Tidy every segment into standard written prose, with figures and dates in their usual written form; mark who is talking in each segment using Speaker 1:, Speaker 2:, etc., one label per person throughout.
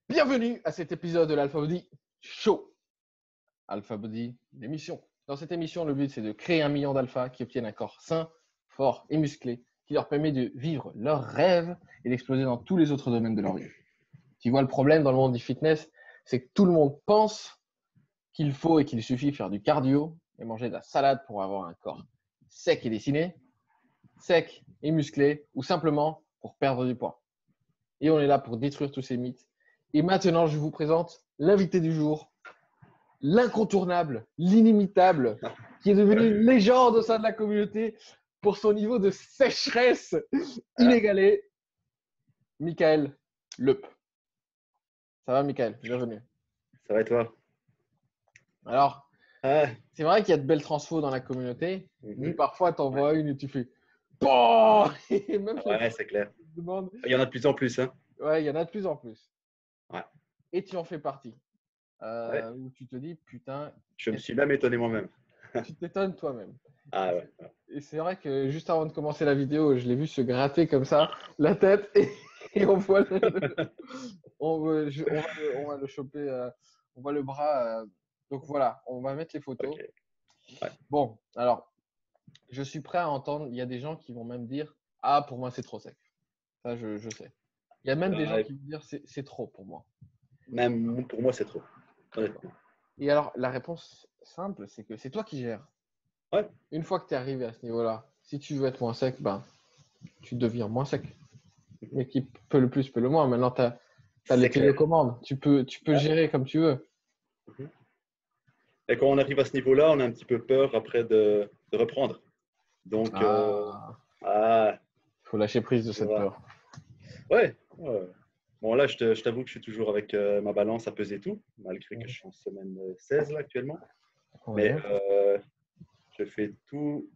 Speaker 1: Bienvenue à cet épisode de l'Alpha Body Show. Alpha Body, l'émission. Dans cette émission, le but c'est de créer 1 million d'alpha qui obtiennent un corps sain, fort et musclé qui leur permet de vivre leurs rêves et d'exploser dans tous les autres domaines de leur vie. Tu vois, le problème dans le monde du fitness, c'est que tout le monde pense qu'il faut et qu'il suffit faire du cardio et manger de la salade pour avoir un corps sec et dessiné, sec et musclé, ou simplement pour perdre du poids. Et on est là pour détruire tous ces mythes. Et maintenant, je vous présente l'invité du jour, l'incontournable, l'inimitable, qui est devenu une légende au sein de la communauté pour son niveau de sécheresse inégalé, Michael Leup. Ça va, Michael? Bienvenue.
Speaker 2: Ça va et toi?
Speaker 1: Alors, c'est vrai qu'il y a de belles transfos dans la communauté, mais parfois, tu en vois une et tu fais bon. Et même
Speaker 2: ouais, c'est clair.
Speaker 1: Demande...
Speaker 2: Il y en a de plus en plus. Hein.
Speaker 1: Ouais, il y en a de plus en plus.
Speaker 2: Ouais.
Speaker 1: Et tu en fais partie. Où tu te dis, putain.
Speaker 2: Je me suis même étonné moi-même.
Speaker 1: Tu t'étonnes toi-même.
Speaker 2: Ah ouais.
Speaker 1: Et c'est vrai que juste avant de commencer la vidéo, je l'ai vu se gratter comme ça, la tête, et on voit on va le choper, on voit le bras. Donc voilà, on va mettre les photos.
Speaker 2: Okay. Ouais.
Speaker 1: Bon, alors, je suis prêt à entendre. Il y a des gens qui vont même dire, ah, pour moi, c'est trop sec. Ça, je sais. Il y a même des gens qui vont dire, c'est trop pour moi.
Speaker 2: Même pour moi, c'est trop. Honnêtement.
Speaker 1: Et alors, la réponse simple, c'est que c'est toi qui gères.
Speaker 2: Ouais.
Speaker 1: Une fois que tu es arrivé à ce niveau-là, si tu veux être moins sec, ben, tu deviens moins sec. Mais qui peut le plus, peut le moins. Maintenant, tu as les télécommandes. Tu peux gérer comme tu veux.
Speaker 2: Et quand on arrive à ce niveau-là, on a un petit peu peur après de reprendre. Donc,
Speaker 1: faut lâcher prise de cette peur.
Speaker 2: Ouais. Bon, là, je t'avoue que je suis toujours avec ma balance à peser tout, malgré que je suis en semaine 16 là, actuellement. Ouais. Mais je fais tout,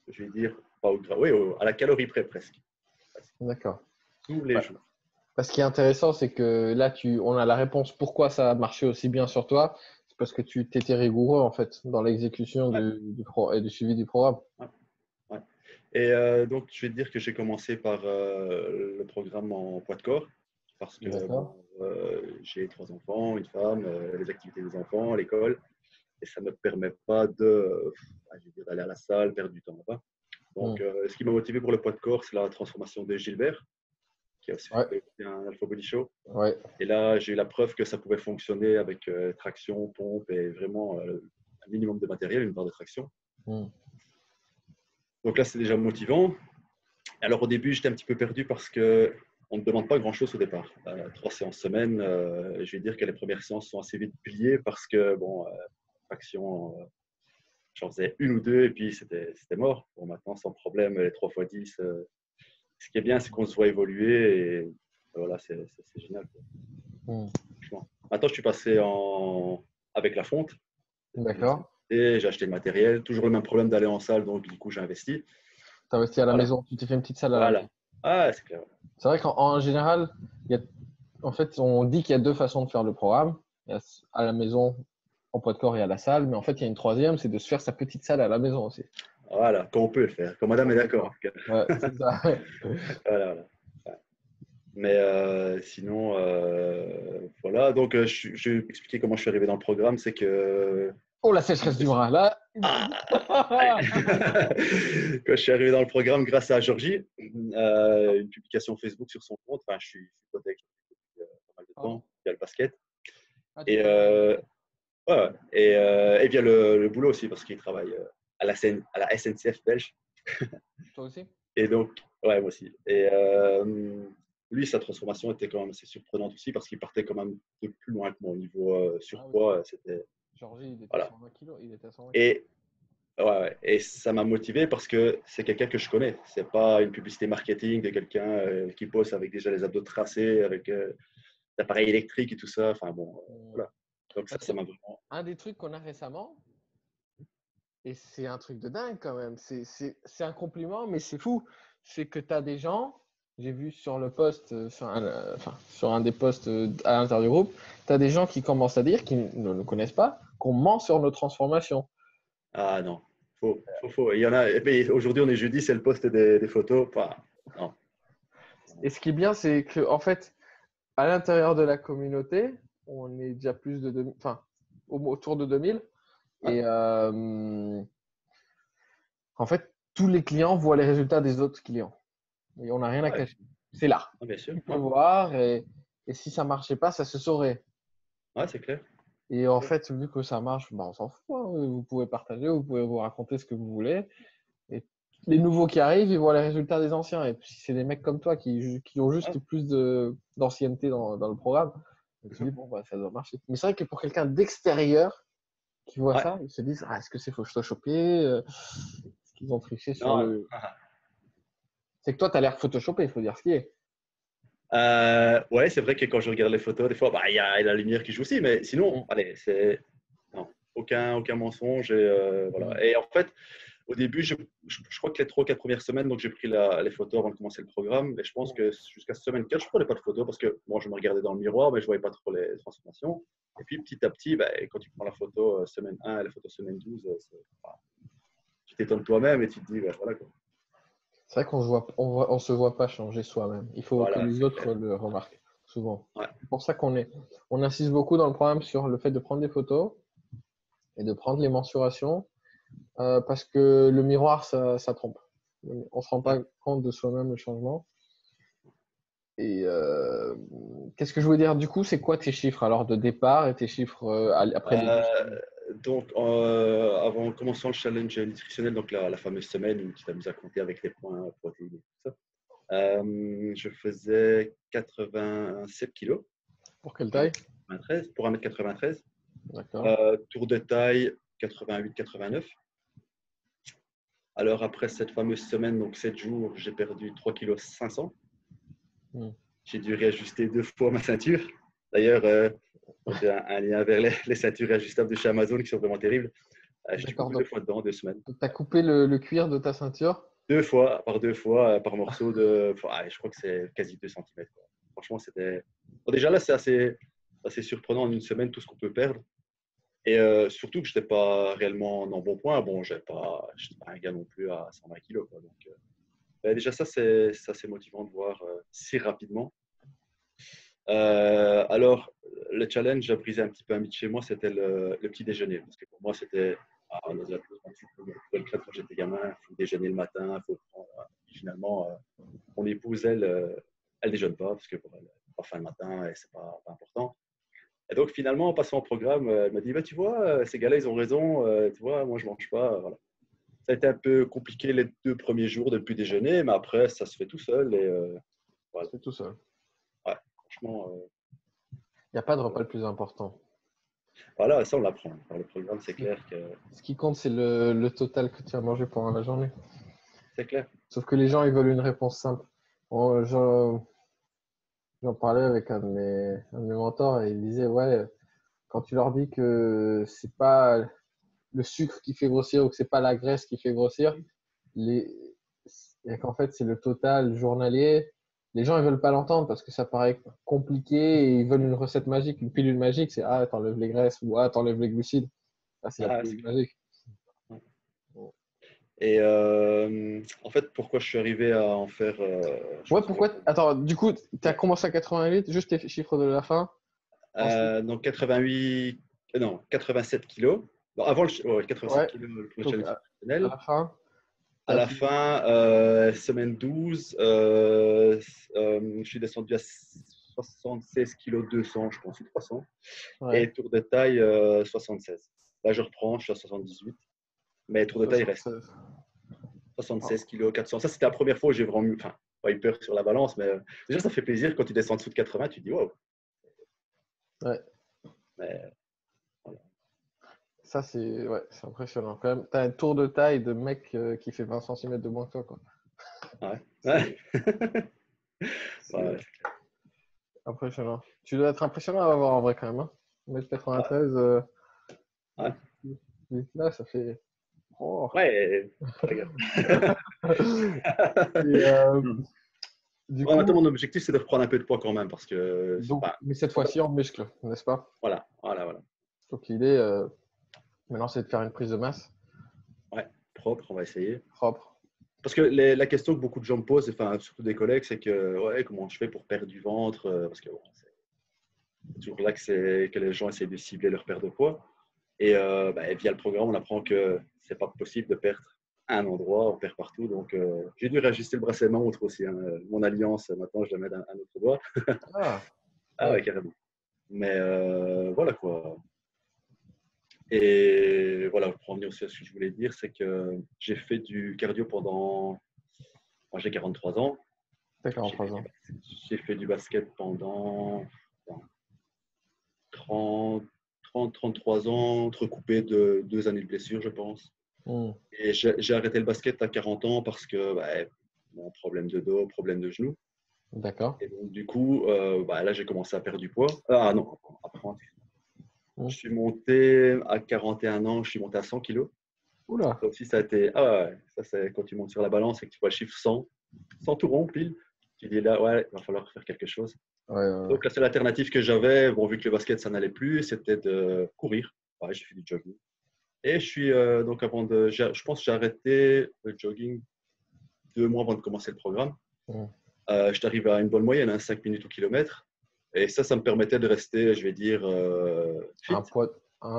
Speaker 2: je vais dire, pas à la calorie près presque.
Speaker 1: D'accord.
Speaker 2: Tous les jours.
Speaker 1: Ce qui est intéressant, c'est que là, on a la réponse pourquoi ça a marché aussi bien sur toi. C'est parce que tu étais rigoureux en fait dans l'exécution et du suivi du programme.
Speaker 2: Ouais. Et donc, je vais te dire que j'ai commencé par le programme en poids de corps parce que j'ai 3 enfants, une femme, les activités des enfants, l'école, et ça ne me permet pas d'aller à la salle, perdre du temps là-bas. Donc, ce qui m'a motivé pour le poids de corps, c'est la transformation de Gilbert, qui a aussi fait un Alpha Body Show.
Speaker 1: Ouais.
Speaker 2: Et là, j'ai eu la preuve que ça pouvait fonctionner avec traction, pompe et vraiment un minimum de matériel, une barre de traction. Donc là, c'est déjà motivant. Alors au début, j'étais un petit peu perdu parce qu'on ne demande pas grand-chose au départ. 3 séances semaine, je vais dire que les premières séances sont assez vite pliées parce que, traction, j'en faisais 1 ou 2 et puis c'était mort. Bon, maintenant, sans problème, les 3x10. Ce qui est bien, c'est qu'on se voit évoluer et voilà, c'est génial. Maintenant, je suis passé avec la fonte.
Speaker 1: D'accord.
Speaker 2: Et j'ai acheté le matériel. Toujours le même problème d'aller en salle, donc du coup, j'ai investi.
Speaker 1: Tu as investi à la maison, tu t'es fait une petite salle à la maison.
Speaker 2: Ah, c'est clair.
Speaker 1: C'est vrai qu'en général, en fait, on dit qu'il y a 2 façons de faire le programme. Il y a à la maison, en poids de corps et à la salle. Mais en fait, il y a une troisième, c'est de se faire sa petite salle à la maison aussi.
Speaker 2: Voilà, quand on peut le faire, quand madame est d'accord.
Speaker 1: Ouais, c'est ça.
Speaker 2: Voilà. Mais sinon, voilà. Donc, je vais expliquer comment je suis arrivé dans le programme. C'est que.
Speaker 1: Oh, la sécheresse du bras, là.
Speaker 2: Quand je suis arrivé dans le programme grâce à Georgie, une publication Facebook sur son compte. Enfin, je suis poté avec Georgie depuis pas mal de temps, via le basket. Et via le boulot aussi, parce qu'il travaille à la SNCF belge.
Speaker 1: Toi aussi?
Speaker 2: Et donc, ouais, moi aussi. Et lui, sa transformation était quand même assez surprenante aussi, parce qu'il partait quand même de plus loin que moi au niveau surpoids. C'était.
Speaker 1: Georgie, il était à 120 kilos. Il était à 120
Speaker 2: et ça m'a motivé parce que c'est quelqu'un que je connais. C'est pas une publicité marketing de quelqu'un qui pose avec déjà les abdos tracés, avec l'appareil électrique et tout ça. Enfin bon, voilà. Donc ça m'a vraiment.
Speaker 1: Un des trucs qu'on a récemment, et c'est un truc de dingue quand même, c'est un compliment, mais c'est fou. C'est que tu as des gens, j'ai vu sur le post, sur un des posts à l'intérieur du groupe, tu as des gens qui commencent à dire, qui ne nous connaissent pas, qu'on ment sur nos transformations.
Speaker 2: Ah non, faux. Il y en a. Et puis aujourd'hui, on est jeudi, c'est le post des photos. Enfin, non.
Speaker 1: Et ce qui est bien, c'est que en fait, à l'intérieur de la communauté, on est déjà plus de 2000, enfin, autour de 2000.
Speaker 2: Ouais.
Speaker 1: Et en fait, tous les clients voient les résultats des autres clients. Et on n'a rien à
Speaker 2: Ouais,
Speaker 1: cacher. C'est là.
Speaker 2: bien sûr.
Speaker 1: Tu peux
Speaker 2: Ouais,
Speaker 1: voir et si ça ne marchait pas, ça se saurait.
Speaker 2: ouais, c'est clair.
Speaker 1: Et en fait, vu que ça marche, bah, on s'en fout, hein. Vous pouvez partager, vous pouvez vous raconter ce que vous voulez. Et les nouveaux qui arrivent, ils voient les résultats des anciens. Et puis, si c'est des mecs comme toi qui ont juste
Speaker 2: Ouais.
Speaker 1: plus d'ancienneté dans le programme, tu te dis, bon, bah, ça doit marcher. Mais c'est vrai que pour quelqu'un d'extérieur qui voit
Speaker 2: Ouais.
Speaker 1: ça, ils se disent, ah, est-ce que c'est photoshopé? Est-ce qu'ils ont triché sur
Speaker 2: Non,
Speaker 1: le. C'est que toi, tu as l'air photoshopé, il faut dire ce qui est.
Speaker 2: ouais, c'est vrai que quand je regarde les photos, des fois, bah, il y a la lumière qui joue aussi, mais sinon,
Speaker 1: Mm.
Speaker 2: allez, c'est non, aucun mensonge. Et,
Speaker 1: Mm.
Speaker 2: voilà. Et en fait, au début, je crois que les 3 ou 4 premières semaines, donc j'ai pris les photos avant de commencer le programme, mais je pense que jusqu'à semaine 4, je ne prenais pas de photos parce que moi, je me regardais dans le miroir, mais je ne voyais pas trop les transformations. Et puis, petit à petit, bah, quand tu prends la photo semaine 1 et la photo semaine 12, tu t'étonnes toi-même et tu te dis, bah, voilà quoi.
Speaker 1: C'est vrai on se voit pas changer soi-même. Il faut que
Speaker 2: Voilà,
Speaker 1: les
Speaker 2: c'est clair.
Speaker 1: autres le remarquent, souvent.
Speaker 2: Ouais.
Speaker 1: C'est pour ça on insiste beaucoup dans le programme sur le fait de prendre des photos et de prendre les mensurations, parce que le miroir, ça trompe. On se rend
Speaker 2: Ouais.
Speaker 1: pas compte de soi-même le changement. Et qu'est-ce que je voulais dire du coup, c'est quoi tes chiffres alors de départ et tes chiffres après les 12
Speaker 2: Euh,
Speaker 1: semaines?
Speaker 2: donc, avant commençant le challenge nutritionnel, donc la fameuse semaine où tu t'amuses à compter avec les points protéines et tout ça, je faisais 87 kilos
Speaker 1: Pour quelle
Speaker 2: pour
Speaker 1: taille?
Speaker 2: 1m93, pour 1m93.
Speaker 1: D'accord.
Speaker 2: Tour de taille 88-89. Alors, après cette fameuse semaine, donc 7 jours, j'ai perdu 3,5 kg.
Speaker 1: Hmm.
Speaker 2: J'ai dû réajuster 2 fois ma ceinture. D'ailleurs, j'ai un lien vers les ceintures réajustables de chez Amazon qui sont vraiment terribles. Je suis
Speaker 1: D'accord.
Speaker 2: coupé 2 fois dedans, 2 semaines.
Speaker 1: Tu as coupé le cuir de ta ceinture?
Speaker 2: 2 fois, par 2 fois, par morceau de. Enfin, je crois que c'est quasi 2 centimètres. Franchement, c'était. Bon, déjà là, c'est assez surprenant en une semaine tout ce qu'on peut perdre. Et surtout que je n'étais pas réellement en bon point. Bon, je n'étais pas un gars non plus à 120 kilos. Quoi. Donc, déjà, ça, c'est assez motivant de voir si rapidement. Alors, le challenge, j'ai brisé un petit peu un mythe chez moi, c'était le petit déjeuner. Parce que pour moi, c'était quand j'étais gamin, il faut déjeuner le matin, il faut prendre. Finalement, mon épouse, elle déjeune pas parce que pour elle, pas faim le matin et c'est pas important. Et donc, finalement, en passant au programme, elle m'a dit bah, tu vois, ces gars-là, ils ont raison, tu vois, moi, je mange pas. Voilà. Ça a été un peu compliqué les 2 premiers jours de ne plus déjeuner, mais après, ça se fait tout seul. Et voilà.
Speaker 1: C'est tout seul.
Speaker 2: Ouais, franchement.
Speaker 1: Il n'y a pas de repas le plus important.
Speaker 2: Voilà, ça on l'apprend. Par le programme, c'est clair que
Speaker 1: Ce qui compte, c'est le total que tu as mangé pendant la journée.
Speaker 2: c'est clair.
Speaker 1: Sauf que les gens, ils veulent une réponse simple. J'en parlais avec un de mes mentors et il disait, ouais, quand tu leur dis que c'est pas le sucre qui fait grossir ou que c'est pas la graisse qui fait grossir, les... et qu'en fait, c'est le total journalier, les gens, ils veulent pas l'entendre parce que ça paraît compliqué et ils veulent une recette magique, une pilule magique, c'est, ah, t'enlèves les graisses ou ah, t'enlèves les glucides. Ah, c'est la
Speaker 2: Ah, c'est
Speaker 1: pilule
Speaker 2: clair.
Speaker 1: magique.
Speaker 2: Et en fait, pourquoi je suis arrivé à en faire, je
Speaker 1: Ouais,
Speaker 2: pense que
Speaker 1: pourquoi? Attends, du coup, tu as commencé à 88, juste tes chiffres de la fin. Ensuite,
Speaker 2: donc 88, non, 87 kilos. Bon, avant ouais, 87
Speaker 1: ouais,
Speaker 2: kilos le
Speaker 1: donc
Speaker 2: challenge
Speaker 1: à
Speaker 2: nutritionnel.
Speaker 1: la fin, tu
Speaker 2: À
Speaker 1: as
Speaker 2: la
Speaker 1: fait.
Speaker 2: fin, semaine 12, je suis descendu à 76 kilos 200, je pense, ou 300.
Speaker 1: Ouais,
Speaker 2: Et tour de taille, 76. Là, je reprends, je suis à 78. Mais tour de taille, il reste
Speaker 1: 76.
Speaker 2: 76 kg 400. Ça, c'était la première fois où j'ai vraiment enfin, pas eu peur sur la balance, mais déjà, ça fait plaisir quand tu descends en dessous de 80, tu te dis wow.
Speaker 1: Ouais,
Speaker 2: Mais, voilà.
Speaker 1: ça c'est impressionnant. Quand même, tu as un tour de taille de mec qui fait 20 cm de moins que toi, quoi.
Speaker 2: Ouais.
Speaker 1: C'est
Speaker 2: Ouais.
Speaker 1: c'est impressionnant. Tu dois être impressionnant à avoir en vrai quand même. Hein. 1m93,
Speaker 2: Ouais.
Speaker 1: là, ça fait. Oh.
Speaker 2: Ouais. Regarde.
Speaker 1: Et, du
Speaker 2: Ouais, maintenant,
Speaker 1: coup,
Speaker 2: mon objectif, c'est de reprendre un peu de poids quand même parce que
Speaker 1: donc,
Speaker 2: enfin,
Speaker 1: mais cette
Speaker 2: c'est pas-
Speaker 1: fois-ci en muscle, n'est-ce pas?
Speaker 2: voilà, voilà, voilà.
Speaker 1: Donc l'idée, maintenant, c'est de faire une prise de masse
Speaker 2: Ouais, propre, on va essayer.
Speaker 1: propre.
Speaker 2: Parce que la question que beaucoup de gens me posent, enfin, surtout des collègues, c'est que ouais, comment je fais pour perdre du ventre parce que bon, C'est toujours là que les gens essayent de cibler leur perte de poids. Et via le programme, on apprend que c'est pas possible de perdre à un endroit, on perd partout. Donc, j'ai dû réajuster le bracelet de ma montre aussi. Hein. Mon alliance, maintenant, je la mets d'un autre doigt.
Speaker 1: Ah,
Speaker 2: Ah
Speaker 1: ouais.
Speaker 2: ouais, carrément. Mais voilà quoi. Et voilà, pour en venir aussi à ce que je voulais dire, c'est que j'ai fait du cardio pendant. Moi, j'ai 43 ans.
Speaker 1: T'as
Speaker 2: J'ai fait
Speaker 1: 43
Speaker 2: du,
Speaker 1: ans.
Speaker 2: bas- j'ai fait du basket pendant 30, 33 ans, entrecoupé de 2 années de blessure, je pense.
Speaker 1: Hmm.
Speaker 2: Et j'ai arrêté le basket à 40 ans parce que bon, problème de dos, problème de genou.
Speaker 1: D'accord.
Speaker 2: Et donc, du coup, là, j'ai commencé à perdre du poids. Ah non, après,
Speaker 1: Hmm.
Speaker 2: je suis monté à 41 ans, je suis monté à 100 kilos.
Speaker 1: Oula.
Speaker 2: Ça aussi, ça a été. Ah ouais, ça, c'est quand tu montes sur la balance et que tu vois le chiffre 100, 100 tout rond, pile. Tu dis là, ouais, il va falloir faire quelque chose.
Speaker 1: Ouais, ouais, ouais.
Speaker 2: Donc, la seule alternative que j'avais, bon, vu que le basket, ça n'allait plus, c'était de courir. Ouais, j'ai fait du jogging. Et je suis, donc, je pense que j'ai arrêté le jogging 2 mois avant de commencer le programme.
Speaker 1: Hmm.
Speaker 2: Je suis arrivé à une bonne moyenne, hein, 5 minutes au kilomètre. Et ça me permettait de rester, je vais dire, fit.
Speaker 1: Un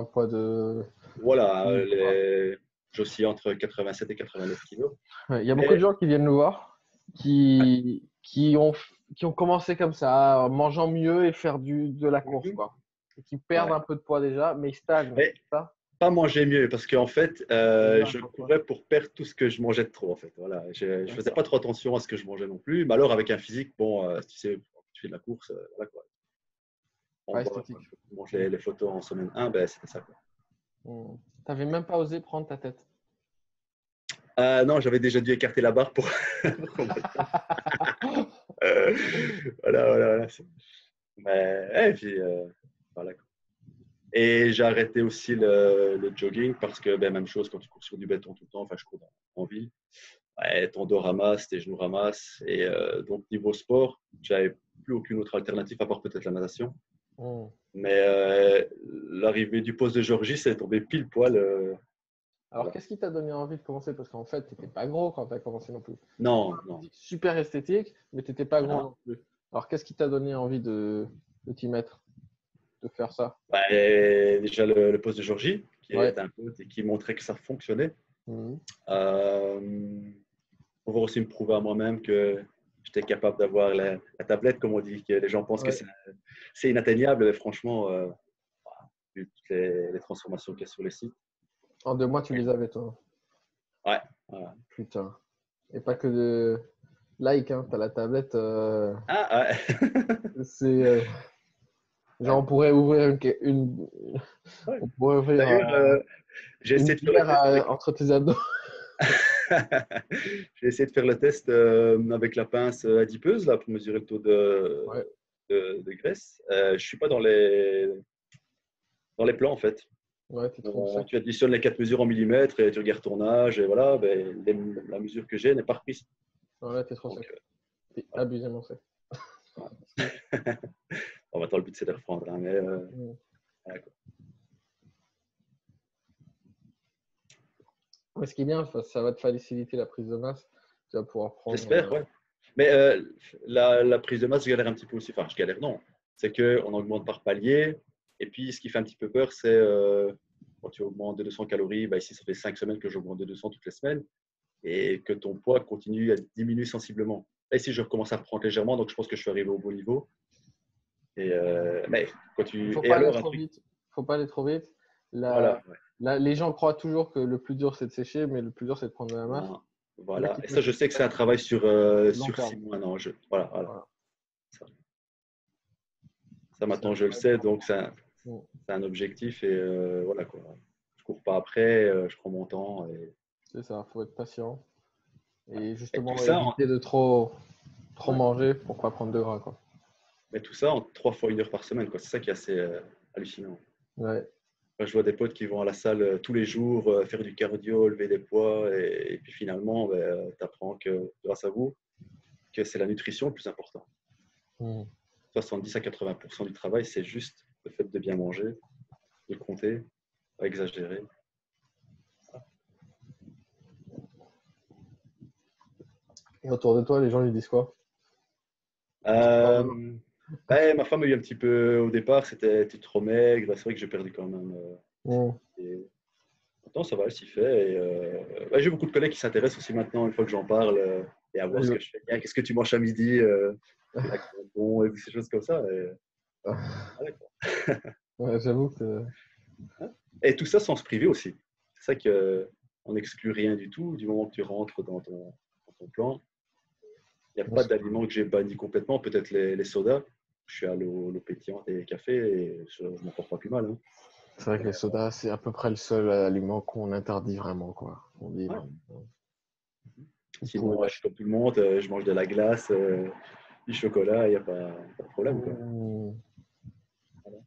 Speaker 1: poids de.
Speaker 2: Voilà,
Speaker 1: Quoi.
Speaker 2: j'oscille entre 87 et 89 kilos.
Speaker 1: Ouais, il y a beaucoup de
Speaker 2: Mais
Speaker 1: gens qui viennent nous voir,
Speaker 2: ouais.
Speaker 1: qui ont commencé comme ça, en mangeant mieux et faire de la course,
Speaker 2: Mhm.
Speaker 1: quoi. Et qui perdent
Speaker 2: Ouais.
Speaker 1: un peu de poids déjà, mais ils stagnent.
Speaker 2: Mais
Speaker 1: C'est ça?
Speaker 2: pas manger mieux, parce qu'en fait,
Speaker 1: Déjà,
Speaker 2: je
Speaker 1: pourquoi?
Speaker 2: courais pour perdre tout ce que je mangeais de trop. En fait. Voilà. Je ne faisais
Speaker 1: D'accord.
Speaker 2: pas trop attention à ce que je mangeais non plus. Mais alors, avec un physique, bon, tu sais, tu fais de la course, voilà quoi. On
Speaker 1: Pas
Speaker 2: voit, quand
Speaker 1: esthétique.
Speaker 2: je montre
Speaker 1: Hmm.
Speaker 2: les photos en semaine 1, ben, c'était ça. Quoi.
Speaker 1: Hmm. T'avais même pas osé prendre ta tête.
Speaker 2: Non, j'avais déjà dû écarter la barre pour, pour qu'on me prenne. Voilà. Mais, et puis, voilà. Et j'ai arrêté aussi le jogging parce que, même chose, quand tu cours sur du béton tout le temps, enfin, je cours en ville, ouais, ton dos ramasse, tes genoux ramassent. Et donc, niveau sport, j'avais plus aucune autre alternative à part peut-être la natation.
Speaker 1: Hmm.
Speaker 2: Mais l'arrivée du poste de Georgie, c'est tombé pile poil.
Speaker 1: Alors, qu'est-ce qui t'a donné envie de commencer? Parce qu'en fait, t'étais pas gros quand tu as commencé non plus.
Speaker 2: Non, non.
Speaker 1: Super esthétique, mais t'étais pas gros
Speaker 2: Voilà.
Speaker 1: non plus. Alors, qu'est-ce qui t'a donné envie de t'y mettre, de faire ça?
Speaker 2: Déjà, le poste de Georgie, qui
Speaker 1: Ouais.
Speaker 2: est un pote et qui montrait que ça fonctionnait.
Speaker 1: Mhm.
Speaker 2: Pouvoir aussi me prouver à moi-même que j'étais capable d'avoir la tablette, comme on dit, que les gens pensent que
Speaker 1: Ouais.
Speaker 2: c'est inatteignable, mais franchement, vu toutes les transformations qu'il y a sur les sites.
Speaker 1: En 2 mois, tu les avais, toi.
Speaker 2: Ouais, voilà.
Speaker 1: Putain. Et pas que de like, hein. T'as la tablette.
Speaker 2: Ah, ouais.
Speaker 1: C'est. Genre,
Speaker 2: Ouais.
Speaker 1: on pourrait ouvrir
Speaker 2: Ouais.
Speaker 1: on pourrait ouvrir
Speaker 2: D'ailleurs, j'ai
Speaker 1: une
Speaker 2: essayé de faire le
Speaker 1: bière
Speaker 2: test avec.
Speaker 1: entre tes abdos.
Speaker 2: J'ai essayé de faire le test avec la pince adipeuse là, pour mesurer le taux
Speaker 1: Ouais.
Speaker 2: de graisse. Je ne suis pas dans les plans en fait.
Speaker 1: Ouais, t'es trop sec.
Speaker 2: Tu additionnes les 4 mesures en millimètres et tu regardes ton âge et voilà, la mesure que j'ai n'est pas reprise.
Speaker 1: Ouais, t'es trop
Speaker 2: Donc,
Speaker 1: sec. T'es
Speaker 2: voilà.
Speaker 1: abusément sec.
Speaker 2: Bon, maintenant, le but c'est de reprendre. Hein, mais,
Speaker 1: Mm.
Speaker 2: voilà, quoi.
Speaker 1: Mais ce qui est bien, ça va te faciliter la prise de masse. Tu vas pouvoir prendre.
Speaker 2: J'espère, ouais. Mais la prise de masse, je galère un petit peu aussi. Enfin, je galère, non. C'est qu'on augmente par palier. Et puis, ce qui fait un petit peu peur, c'est quand tu augmentes de 200 calories, ici, ça fait 5 semaines que j'augmente de 200 toutes les semaines. Et que ton poids continue à diminuer sensiblement. Là, ici, je recommence à reprendre légèrement, donc je pense que je suis arrivé au bon niveau. Et, mais quand
Speaker 1: Il
Speaker 2: tu.
Speaker 1: faut
Speaker 2: Et
Speaker 1: pas aller
Speaker 2: alors, un
Speaker 1: trop
Speaker 2: truc.
Speaker 1: vite. Il faut pas aller trop vite.
Speaker 2: Voilà. Ouais.
Speaker 1: Les gens croient toujours que le plus dur, c'est de sécher, mais le plus dur, c'est de prendre de la masse.
Speaker 2: Non,
Speaker 1: C'est là
Speaker 2: voilà.
Speaker 1: qu'il
Speaker 2: Et
Speaker 1: faut
Speaker 2: ça, je sais que c'est un travail sur,
Speaker 1: long
Speaker 2: sur
Speaker 1: terme.
Speaker 2: 6 mois, un an. Voilà.
Speaker 1: Voilà.
Speaker 2: Ça, ça,
Speaker 1: C'est
Speaker 2: maintenant,
Speaker 1: un
Speaker 2: je le
Speaker 1: travail
Speaker 2: sais,
Speaker 1: sur long
Speaker 2: donc
Speaker 1: terme. Mm.
Speaker 2: c'est un objectif et voilà quoi. Je cours pas après, je prends mon temps.
Speaker 1: C'est ça, il faut être patient.
Speaker 2: Ouais.
Speaker 1: Et
Speaker 2: Et tout
Speaker 1: justement,
Speaker 2: ça,
Speaker 1: éviter de trop
Speaker 2: ouais.
Speaker 1: manger pour pas prendre de gras, quoi.
Speaker 2: Mais tout ça en 3 fois 1 heure par semaine, quoi. C'est ça qui est assez hallucinant.
Speaker 1: Ouais,
Speaker 2: Moi, je vois des potes qui vont à la salle tous les jours, faire du cardio, lever des poids, et puis finalement, tu apprends que grâce à vous, que c'est la nutrition le plus important.
Speaker 1: mm.
Speaker 2: 70 à 80% du travail, c'est juste le fait de bien manger, de compter, pas exagérer.
Speaker 1: Et autour de toi, les gens ils disent quoi? Ils sont pas,
Speaker 2: Euh, Ouais, ma femme a eu un petit peu, au départ, c'était trop maigre. C'est vrai que j'ai perdu quand même.
Speaker 1: Mm.
Speaker 2: Et maintenant, ça va, elle s'y fait. Et, ouais, j'ai beaucoup de collègues qui s'intéressent aussi maintenant, une fois que j'en parle, et à voir ce que je fais. Tiens, qu'est-ce que tu manges à midi? La bon, et ces choses comme ça. Et, voilà, quoi.
Speaker 1: Ouais, j'avoue que
Speaker 2: Et tout ça sans se priver aussi. C'est ça qu'on n'exclut rien du tout. Du moment que tu rentres dans ton plan, il n'y a pas d'aliments que j'ai banni complètement. Peut-être les sodas. Je suis à l'eau pétillante et café et je ne m'en porte pas plus mal. Hein.
Speaker 1: c'est vrai que les sodas, c'est à peu près le seul aliment qu'on interdit vraiment, quoi. On dit
Speaker 2: Ouais.
Speaker 1: vraiment. Vous
Speaker 2: Sinon,
Speaker 1: pouvez
Speaker 2: ouais, je suis comme tout le monde, je mange de la glace, du chocolat, il n'y a pas de problème. Quoi.
Speaker 1: Mm.
Speaker 2: Voilà.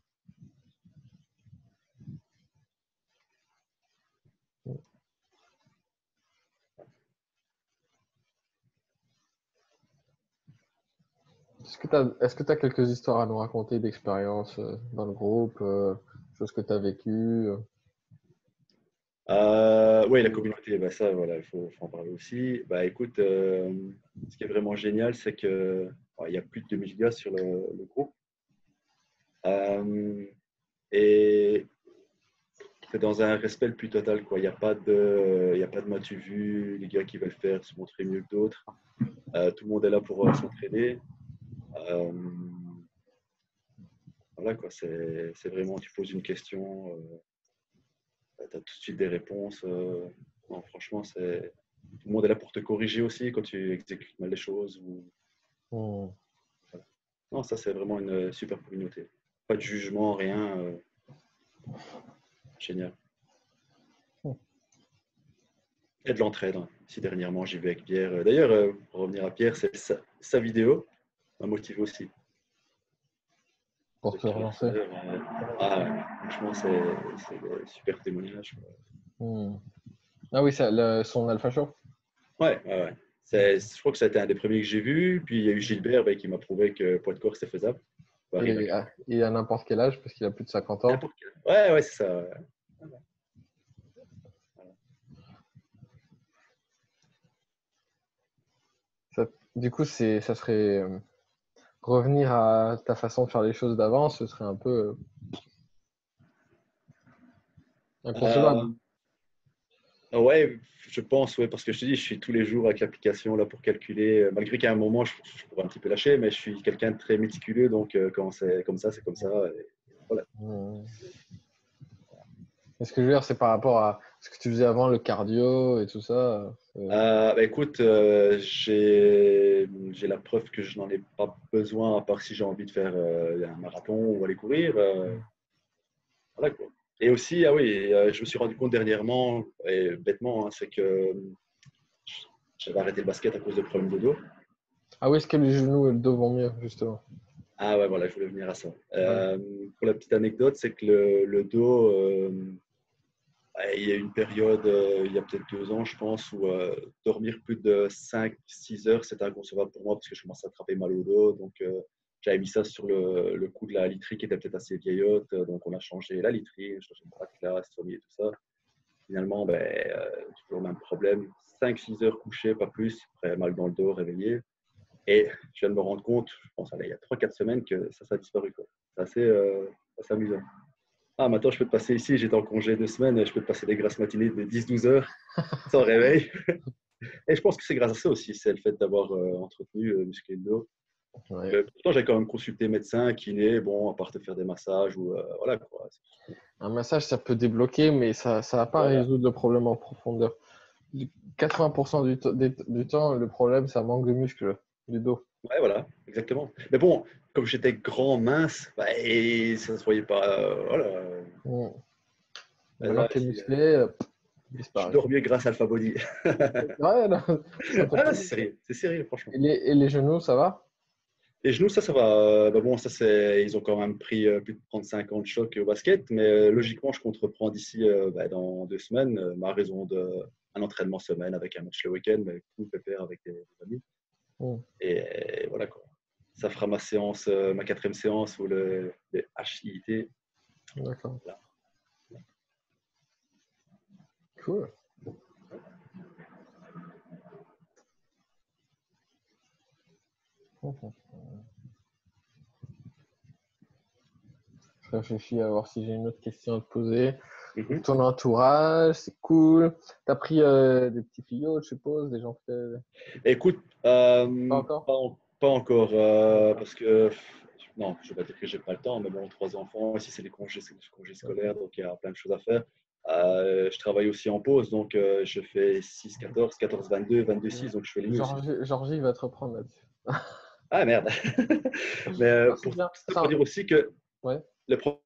Speaker 1: Est-ce que tu as quelques histoires à nous raconter d'expériences dans le groupe, choses que tu as vécues?
Speaker 2: Oui, la communauté, bah ça, voilà, faut en parler aussi. Bah, écoute, ce qui est vraiment génial, c'est que il y a plus de 2000 gars sur le groupe. Euh, et c'est dans un respect le plus total, quoi. Il y a pas de m'as-tu vu, les gars qui veulent faire se montrer mieux que d'autres. Tout le monde est là pour s'entraider. Euh, voilà, quoi. C'est vraiment, tu poses une question, tu as tout de suite des réponses. Non, franchement, tout le monde est là pour te corriger aussi quand tu exécutes mal les choses.
Speaker 1: Mm.
Speaker 2: Voilà. Non, ça, c'est vraiment une super communauté. Pas de jugement, rien. Génial. Et de l'entraide. Hein. Si dernièrement, j'ai vu avec Pierre. D'ailleurs, pour revenir à Pierre, c'est sa vidéo m'a motivé aussi.
Speaker 1: Pour
Speaker 2: De
Speaker 1: te relancer.
Speaker 2: créateur. Franchement, c'est des super témoignages.
Speaker 1: Mm. Ah oui, son Alpha Show.
Speaker 2: Ouais, ouais, ouais. Je crois que ça a été un des premiers que j'ai vu. Puis il y a eu Gilbert qui m'a prouvé que poids de corps, c'est faisable. On va arriver à
Speaker 1: Et à n'importe quel âge, parce qu'il a plus de 50 ans.
Speaker 2: n'importe quel. Ouais, ouais, c'est ça. Ouais.
Speaker 1: Du coup, ça serait revenir à ta façon de faire les choses d'avant, ce serait un peu inconcevable.
Speaker 2: Euh, ouais, je pense, ouais, parce que je te dis, je suis tous les jours avec l'application là pour calculer. Malgré qu'à un moment, je pourrais un petit peu lâcher, mais je suis quelqu'un de très méticuleux, donc quand c'est comme ça, c'est comme ça. Et voilà.
Speaker 1: Mm. Et ce que je veux dire, c'est par rapport à ce que tu faisais avant, le cardio et tout ça.
Speaker 2: Bah, écoute, j'ai la preuve que je n'en ai pas besoin, à part si j'ai envie de faire un marathon ou aller courir. Voilà, quoi. Et aussi, ah oui, je me suis rendu compte dernièrement, et bêtement, hein, c'est que j'avais arrêté le basket à cause de problèmes de dos.
Speaker 1: Ah oui, est-ce que les genoux et le dos vont mieux, justement?
Speaker 2: Ah ouais, voilà, je voulais venir à ça.
Speaker 1: Ouais.
Speaker 2: Pour la petite anecdote, c'est que le dos, il y a une période, il y a peut-être 2 ans, je pense, où dormir plus de 5-6 heures, c'était inconcevable pour moi parce que je commençais à attraper mal au dos. Donc, j'avais mis ça sur le coup de la literie qui était peut-être assez vieillotte. Donc, on a changé la literie, changé le matelas, sommier, tout ça. Finalement, ben, toujours le même problème. 5-6 heures couché, pas plus, après mal dans le dos, réveillé. Et je viens de me rendre compte, je pense, allez, il y a 3-4 semaines que ça a disparu. Quoi. C'est assez amusant. Ah, maintenant, je peux te passer ici, j'étais en congé 2 semaines, je peux te passer des grasses matinées de 10-12 heures sans réveil. Et je pense que c'est grâce à ça aussi, c'est le fait d'avoir entretenu musclé le dos.
Speaker 1: Ouais.
Speaker 2: Pourtant, j'ai quand même consulté médecin, kiné, bon, à part te faire des massages ou voilà quoi.
Speaker 1: Un massage, ça peut débloquer, mais ça ne va pas
Speaker 2: Voilà.
Speaker 1: résoudre le problème en profondeur. 80% du temps, le problème, c'est un manque de muscle du dos.
Speaker 2: Ouais, voilà, exactement. Mais bon, comme j'étais grand, mince, bah, et ça se voyait pas. Voilà.
Speaker 1: Mm. Maintenant
Speaker 2: Là,
Speaker 1: que tu es musclé,
Speaker 2: je
Speaker 1: disparaît.
Speaker 2: dors mieux grâce à Alpha Body.
Speaker 1: Ouais, non, ça te
Speaker 2: Ah,
Speaker 1: plaît.
Speaker 2: c'est sérieux, franchement.
Speaker 1: Et les genoux, ça va?
Speaker 2: Les genoux, ça va. Bah bon, ils ont quand même pris plus de 35 ans de choc au basket, mais logiquement, je compte reprendre d'ici dans 2 semaines, à raison d'un entraînement semaine avec un match le week-end, mais tout pépère avec des amis.
Speaker 1: Mm.
Speaker 2: Et voilà quoi. Ça fera ma séance, ma 4e séance ou les HIIT.
Speaker 1: D'accord.
Speaker 2: Voilà.
Speaker 1: Cool. Mhm. réfléchis à voir si j'ai une autre question à te poser.
Speaker 2: Mhm.
Speaker 1: Ton entourage, c'est cool. T'as pris des petits fillots, je suppose, des gens que
Speaker 2: Écoute,
Speaker 1: pas encore?
Speaker 2: pas encore,
Speaker 1: D'accord.
Speaker 2: parce que non, je vais pas dire que j'ai pas le temps, mais bon, trois enfants, ici c'est les congés scolaires, donc il y a plein de choses à faire. Je travaille aussi en pause, donc je fais 6-14, 14-22, 22-6, donc je fais les nuits aussi.
Speaker 1: Georgie va te reprendre là-dessus.
Speaker 2: Ah merde! Mais
Speaker 1: Non, c'est bien.
Speaker 2: pour dire aussi que
Speaker 1: Ouais.
Speaker 2: le, pro-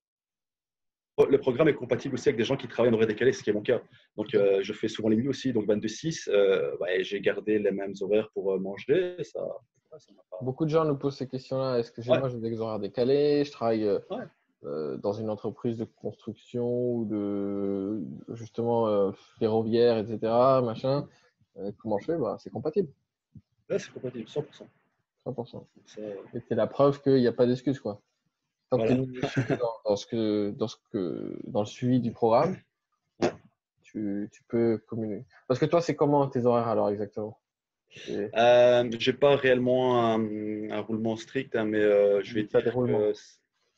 Speaker 2: le programme est compatible aussi avec des gens qui travaillent en horaire décalé, ce qui est mon cas. Donc je fais souvent les nuits aussi, donc 22-6, ouais, j'ai gardé les mêmes horaires pour manger, ça m'a pas.
Speaker 1: Beaucoup de gens nous posent ces questions-là. Est-ce que
Speaker 2: Ouais,
Speaker 1: moi j'ai des horaires décalés? Je travaille
Speaker 2: ouais.
Speaker 1: dans une entreprise de construction ou de justement ferroviaire, etc. Machin. Comment je fais? Bah, c'est compatible,
Speaker 2: Ouais, c'est compatible, 100%.
Speaker 1: 100%.
Speaker 2: Ça,
Speaker 1: Et c'est la preuve qu'il n'y a pas d'excuse, quoi. Tant que tu es
Speaker 2: voilà.
Speaker 1: minutieux dans le suivi du programme, tu peux communiquer. Parce que toi, c'est comment tes horaires alors exactement? C'est
Speaker 2: J'ai pas réellement un roulement strict, hein, mais je vais
Speaker 1: ça
Speaker 2: dire
Speaker 1: déroulement.
Speaker 2: que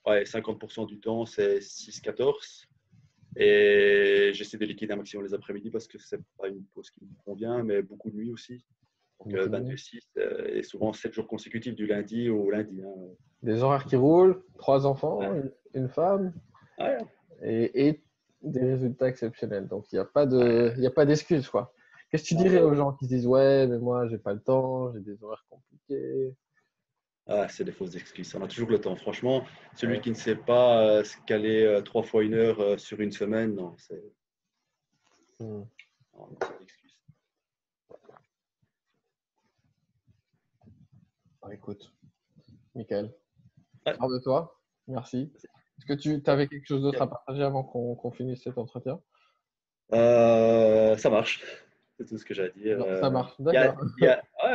Speaker 2: ouais, 50% du temps, c'est 6-14. Et j'essaie de liquider un maximum les après-midi parce que c'est pas une pause qui me convient, mais beaucoup de nuit aussi. Donc
Speaker 1: Beaucoup de nuits.
Speaker 2: 22-6 et souvent 7 jours consécutifs du lundi au lundi, hein.
Speaker 1: Des horaires qui roulent, 3 enfants,
Speaker 2: Ouais.
Speaker 1: une femme
Speaker 2: Ouais.
Speaker 1: et des résultats exceptionnels. Donc, il y a pas d'excuse, quoi. Qu'est-ce que tu
Speaker 2: Non.
Speaker 1: dirais aux gens qui se disent, ouais, mais moi, j'ai pas le temps, j'ai des horaires compliqués.
Speaker 2: Ah, c'est des fausses excuses. On a toujours le temps. Franchement, celui
Speaker 1: Ouais.
Speaker 2: qui ne sait pas se caler 3 fois 1 heure sur une semaine, non,
Speaker 1: Hmm.
Speaker 2: non, pas d'excuse.
Speaker 1: Bah, écoute, Michael,
Speaker 2: Ouais.
Speaker 1: fier de toi. Merci. Est-ce que tu avais quelque chose d'autre à partager avant qu'on finisse cet entretien?
Speaker 2: Ça marche. C'est tout ce que j'ai à dire.
Speaker 1: Non, ça marche,
Speaker 2: Il y a,
Speaker 1: d'accord.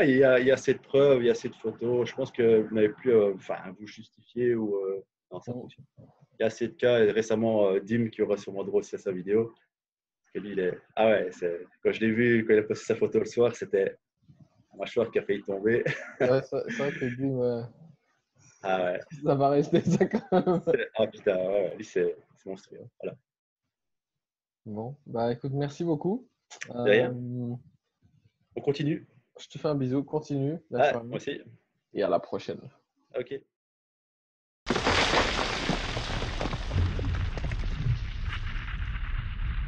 Speaker 2: il y a cette preuve, il y a cette photo. Je pense que vous n'avez plus enfin, vous justifier ou. Non, ça
Speaker 1: Hmm.
Speaker 2: fonctionne. Il y a cette cas, et récemment, Dim, qui aura sûrement droit aussi à sa vidéo. Parce que lui, il est. Ah ouais, quand je l'ai vu, quand il a posté sa photo le soir, c'était un mâchoire qui a failli tomber.
Speaker 1: Ouais, c'est vrai que Dim,
Speaker 2: Ah ouais.
Speaker 1: ça va rester ça quand même.
Speaker 2: Ah putain, ouais, ouais, lui, c'est monstrueux. Voilà.
Speaker 1: Bon, bah écoute, merci beaucoup.
Speaker 2: Derrière,
Speaker 1: Euh,
Speaker 2: on continue.
Speaker 1: je te fais un bisou, continue,
Speaker 2: Ah,
Speaker 1: naturellement,
Speaker 2: moi aussi.
Speaker 1: et à la prochaine.
Speaker 2: Ok.